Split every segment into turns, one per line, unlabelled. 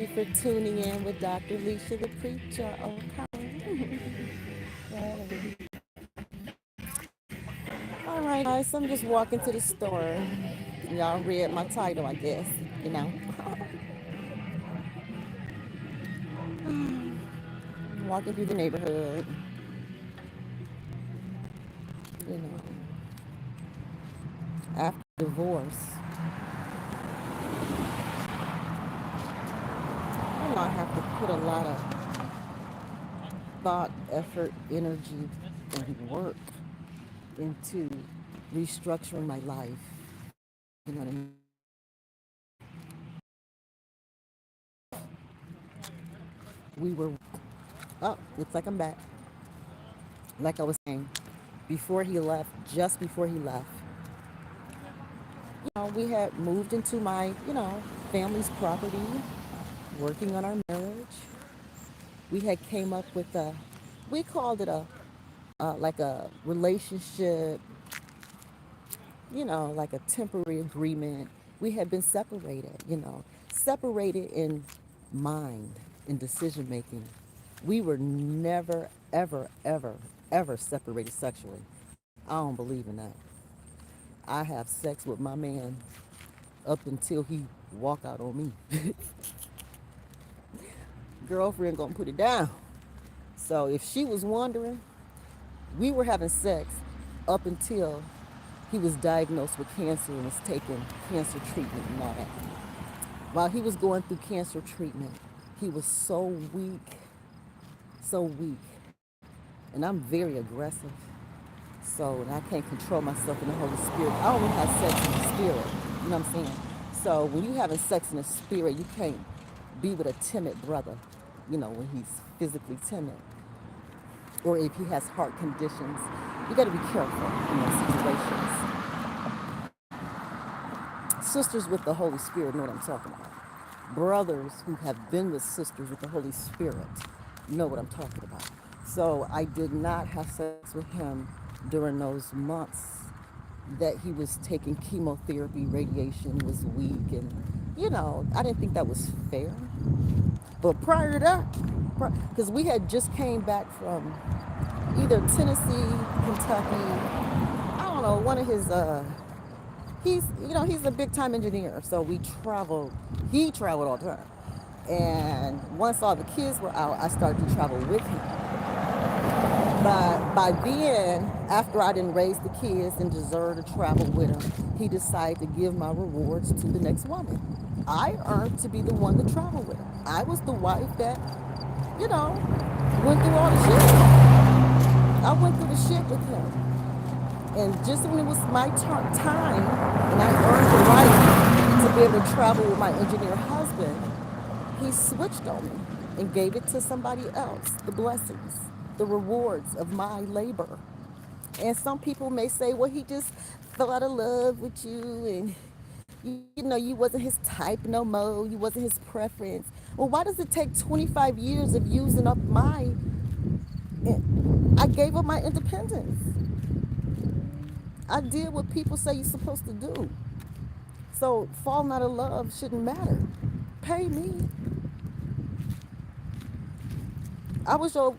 you for tuning in with Dr. Leisha, the Preacha-OK. All right, guys, I'm just walking to the store. Y'all read my title, I guess, you know. Walking through the neighborhood, you know, after divorce. I have to put a lot of thought, effort, energy, and work into restructuring my life. You know what I mean? We were Oh, looks like I'm back. Like I was saying, before he left, just before he left, we had moved into my, family's property, working on our marriage. We had came up with we called it like a relationship, like a temporary agreement. We had been separated, separated in mind, in decision making. We were never, ever, ever, ever separated sexually. I don't believe in that. I have sex with my man up until he walk out on me. Girlfriend gonna put it down. So if she was wondering, we were having sex up until he was diagnosed with cancer and was taking cancer treatment and all that. While he was going through cancer treatment, he was so weak, so weak. And I'm very aggressive. So, and I can't control myself in the Holy Spirit. I only have sex in the spirit. You know what I'm saying? So when you having sex in the spirit, you can't be with a timid brother, when he's physically timid. Or if he has heart conditions. You got to be careful in those situations. Sisters with the Holy Spirit know what I'm talking about. Brothers who have been with sisters with the Holy Spirit know what I'm talking about. So I did not have sex with him during those months that he was taking chemotherapy, radiation, was weak, and I didn't think that was fair. But prior to that, because we had just came back from either Tennessee, Kentucky, I don't know, one of his he's a big time engineer, so he traveled all the time. And once all the kids were out, I started to travel with him. But by then, after I didn't raise the kids and deserved to travel with him, he decided to give my rewards to the next woman. I earned to be the one to travel with him. I was the wife that, you know, went through all the shit. I went through the shit with him. And just when it was my time, and I earned the right to be able to travel with my engineer husband, he switched on me and gave it to somebody else, the blessings, the rewards of my labor. And some people may say, well, he just fell out of love with you and you wasn't his type no more, you wasn't his preference. Well, why does it take 25 years of using up I gave up my independence. I did what people say you're supposed to do. So falling out of love shouldn't matter. Pay me. I was your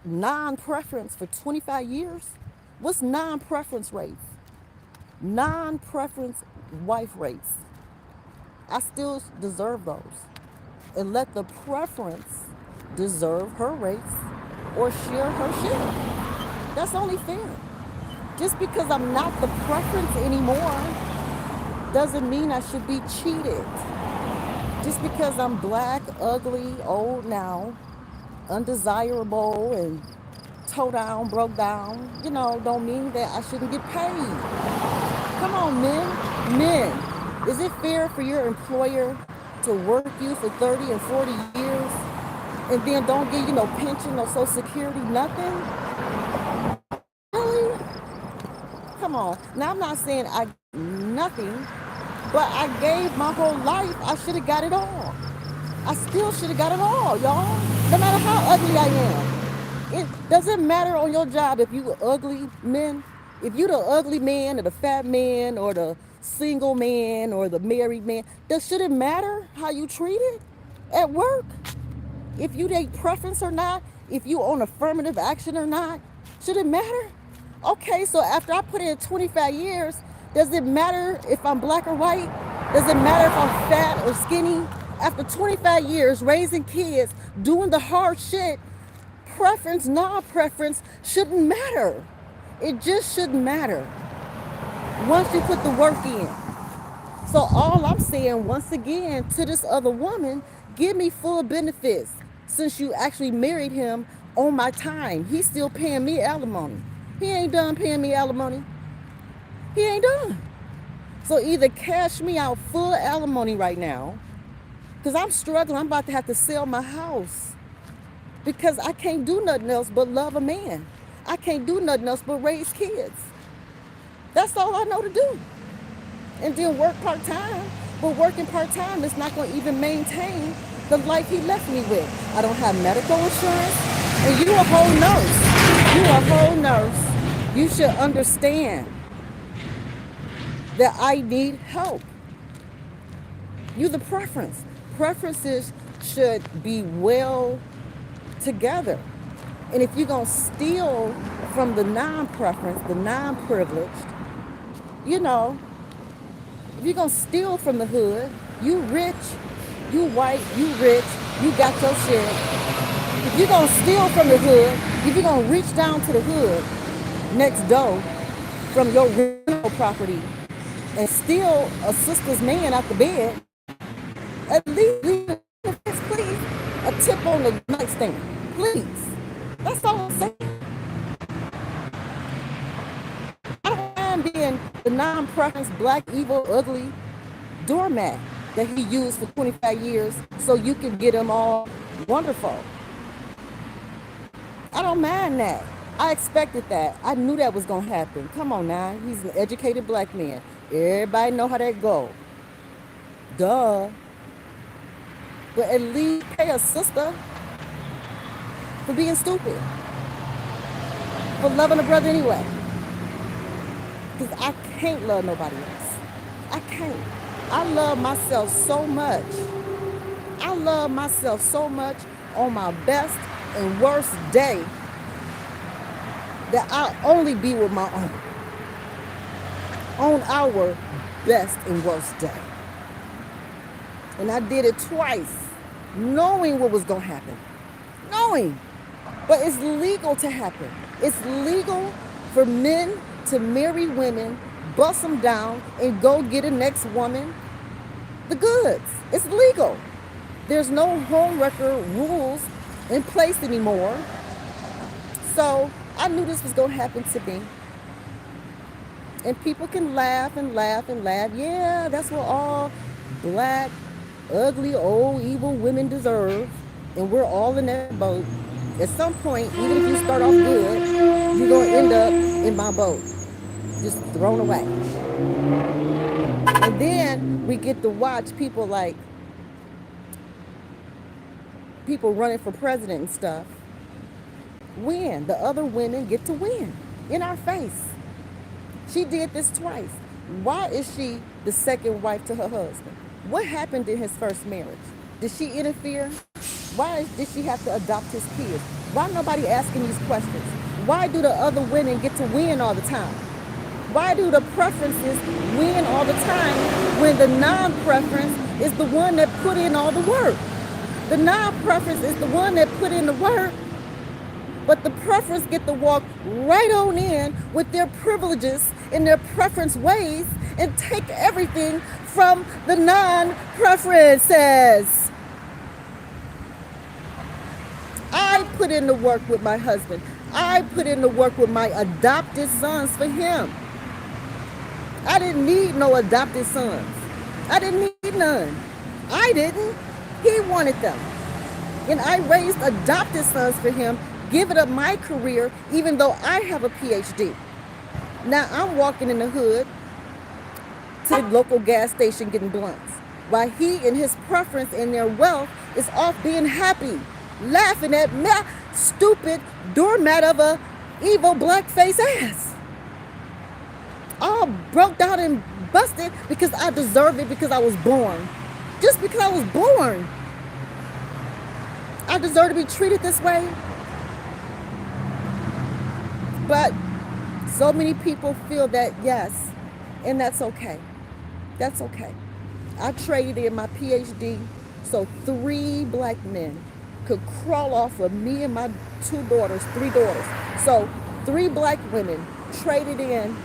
non-preference for 25 years. What's non-preference rates? Non-preference wife rates. I still deserve those. And let the preference deserve her rates or share her share. That's only fair. Just because I'm not the preference anymore doesn't mean I should be cheated. Just because I'm black, ugly, old now, undesirable, and toe down, broke down, don't mean that I shouldn't get paid. Come on, men. Men, is it fair for your employer to work you for 30 and 40 years and then don't give you no pension, no social security, nothing? Really? Come on. Now, I'm not saying I nothing, but I gave my whole life. I should have got it all. I still should have got it all, y'all. No matter how ugly I am. It doesn't matter on your job if you ugly men. If you the ugly man or the fat man or the single man or the married man, does should it matter how you treated? At work, if you date preference or not, if you own affirmative action or not, should it matter? Okay, so after I put in 25 years, does it matter if I'm black or white? Does it matter if I'm fat or skinny? After 25 years raising kids, doing the hard shit, preference, non preference shouldn't matter. It just shouldn't matter once you put the work in. So all I'm saying once again to this other woman, give me full benefits since you actually married him on my time. He's still paying me alimony. He ain't done paying me alimony. He ain't done. So either cash me out full alimony right now, because I'm struggling. I'm about to have to sell my house because I can't do nothing else but love a man. I can't do nothing else but raise kids. That's all I know to do. And then work part time. But working part time is not going to even maintain the life he left me with. I don't have medical insurance. And you a whole nurse. You a whole nurse. You should understand that I need help. You the preference. Preferences should be well together. And if you're going to steal from the non-preference, the non-privileged, you know, if you're going to steal from the hood, you rich, you white, you rich, you got your shit. If you're going to steal from the hood, if you're going to reach down to the hood next door from your rental property and steal a sister's man out the bed, at least leave it, please, a tip on the nightstand, please. That's all I'm saying. I don't mind being the non-preference, black, evil, ugly doormat that he used for 25 years so you can get him all wonderful. I don't mind that. I expected that. I knew that was going to happen. Come on now. He's an educated black man. Everybody know how that go. Duh. But at least pay a sister for being stupid. For loving a brother anyway. Because I can't love nobody else. I can't. I love myself so much. I love myself so much on my best and worst day that I'll only be with my own. On our best and worst day. And I did it twice, knowing what was going to happen. Knowing. But it's legal to happen. It's legal for men to marry women, bust them down, and go get a next woman the goods. It's legal. There's no home record rules in place anymore. So I knew this was going to happen to me. And people can laugh and laugh and laugh. Yeah, that's what all black, ugly, old, evil women deserve. And we're all in that boat. At some point, even if you start off good, you're going to end up in my boat. Just thrown away. And then we get to watch people like people running for president and stuff win. The other women get to win in our face. She did this twice. Why is she the second wife to her husband? What happened in his first marriage? Did she interfere? Why did she have to adopt his kids? Why nobody asking these questions? Why do the other women get to win all the time? Why do the preferences win all the time when the non-preference is the one that put in all the work? The non-preference is the one that put in the work, but the preference get to walk right on in with their privileges and their preference ways and take everything from the non-preferences. I put in the work with my husband. I put in the work with my adopted sons for him. I didn't need no adopted sons. I didn't need none. I didn't. He wanted them. And I raised adopted sons for him, giving up my career even though I have a PhD. Now I'm walking in the hood to the local gas station getting blunts, while he and his preference and their wealth is off being happy, laughing at me, stupid doormat of a evil blackface ass. All broke down and busted because I deserved it because I was born. Just because I was born. I deserve to be treated this way. But so many people feel that, yes, and that's okay. That's okay. I traded in my PhD so 3 black men could crawl off of me and my 2 daughters, 3 daughters. So 3 black women traded in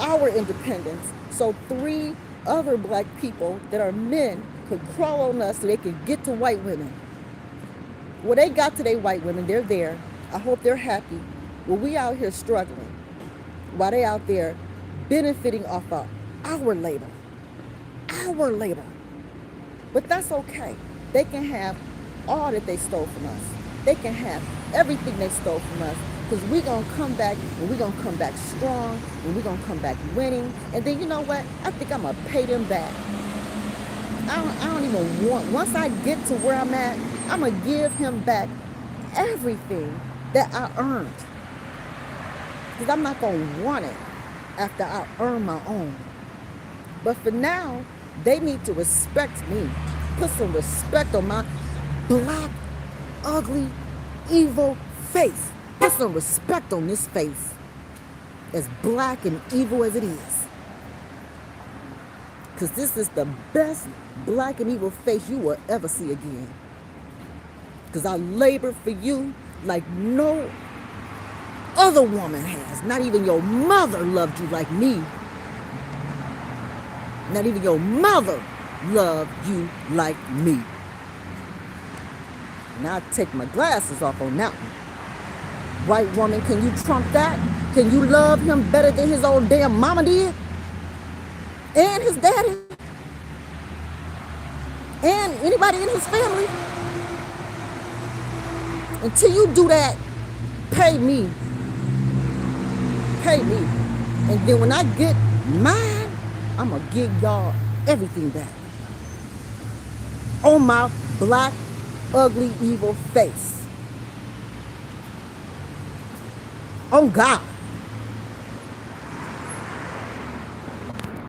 our independence so 3 other black people that are men could crawl on us so they could get to white women. Well, they got to their white women. They're there. I hope they're happy. Well, we out here struggling while they out there benefiting off of our labor. Our labor. But that's okay. They can have all that they stole from us. They can have everything they stole from us, because we're going to come back, and we're going to come back strong, and we're going to come back winning. And then, you know what? I think I'm going to pay them back. I don't even want, once I get to where I'm at, I'm going to give him back everything that I earned. Because I'm not going to want it after I earn my own. But for now, they need to respect me. Put some respect on my black, ugly, evil face. Put some respect on this face. As black and evil as it is. Because this is the best black and evil face you will ever see again. Because I labored for you like no other woman has. Not even your mother loved you like me. Not even your mother loved you like me. Now I take my glasses off on that one. White woman, can you trump that? Can you love him better than his old damn mama did? And his daddy? And anybody in his family? Until you do that, pay me. Pay me. And then when I get mine, I'm going to give y'all everything back. On my black, ugly, evil face. On God.